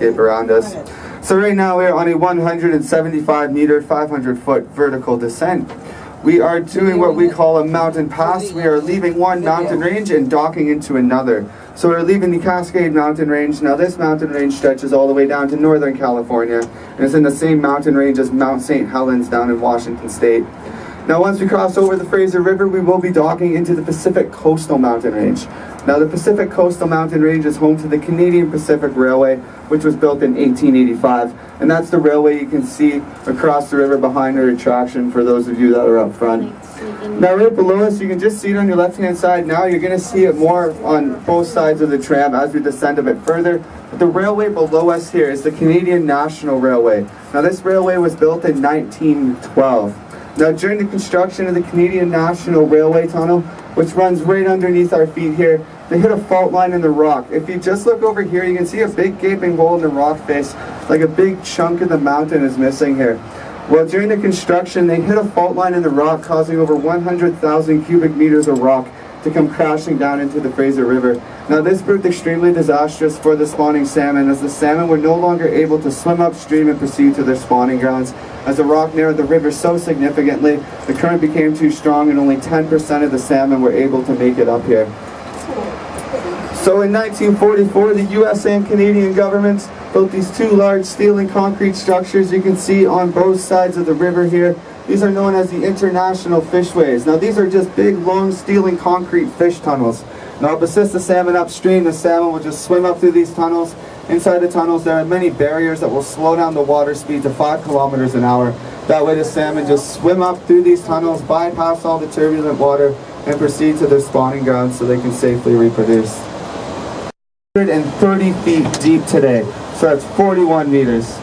landscape around us. So right now we're on a 175 meter, 500 foot vertical descent. We are doing what we call a mountain pass. We are leaving one mountain range and docking into another. So we're leaving the Cascade Mountain Range. Now this mountain range stretches all the way down to Northern California, and it's in the same mountain range as Mount St. Helens down in Washington State. Now once we cross over the Fraser River, we will be docking into the Pacific Coastal Mountain Range. Now the Pacific Coastal Mountain Range is home to the Canadian Pacific Railway, which was built in 1885. And that's the railway you can see across the river behind our attraction for those of you that are up front. Now right below us, you can just see it on your left hand side. Now you're going to see it more on both sides of the tram as we descend a bit further. But the railway below us here is the Canadian National Railway. Now this railway was built in 1912. Now during the construction of the Canadian National Railway Tunnel, which runs right underneath our feet here, they hit a fault line in the rock. If you just look over here, you can see a big gaping hole in the rock face, like a big chunk of the mountain is missing here. Well, during the construction, they hit a fault line in the rock, causing over 100,000 cubic meters of rock to come crashing down into the Fraser River. Now this proved extremely disastrous for the spawning salmon, as the salmon were no longer able to swim upstream and proceed to their spawning grounds. As the rock narrowed the river so significantly, the current became too strong and only 10% of the salmon were able to make it up here. So in 1944, the US and Canadian governments built these two large steel and concrete structures you can see on both sides of the river here. These are known as the International Fishways. Now these are just big, long steel and concrete fish tunnels. Now to assist the salmon upstream, the salmon will just swim up through these tunnels. Inside the tunnels there are many barriers that will slow down the water speed to 5 kilometers an hour. That way the salmon just swim up through these tunnels, bypass all the turbulent water, and proceed to their spawning grounds so they can safely reproduce. 130 feet deep today, so that's 41 meters.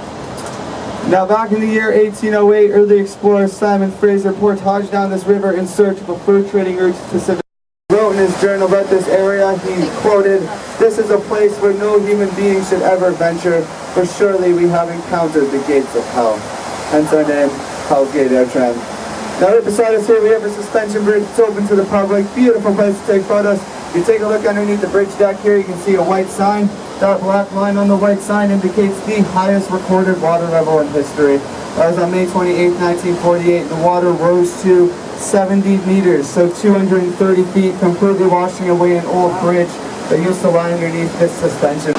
Now back in the year 1808, early explorer Simon Fraser portaged down this river in search of a fur trading route to the Pacific. He wrote in his journal about this area, he quoted, "This is a place where no human being should ever venture, for surely we have encountered the gates of hell." Hence our name, Hell's Gate Air Tram. Now right beside us here we have a suspension bridge. It's open to the public, beautiful place to take photos. If you take a look underneath the bridge deck here, you can see a white sign. That black line on the white sign indicates the highest recorded water level in history. That was on May 28, 1948. The water rose to 70 meters, so 230 feet, completely washing away an old bridge that used to lie underneath this suspension.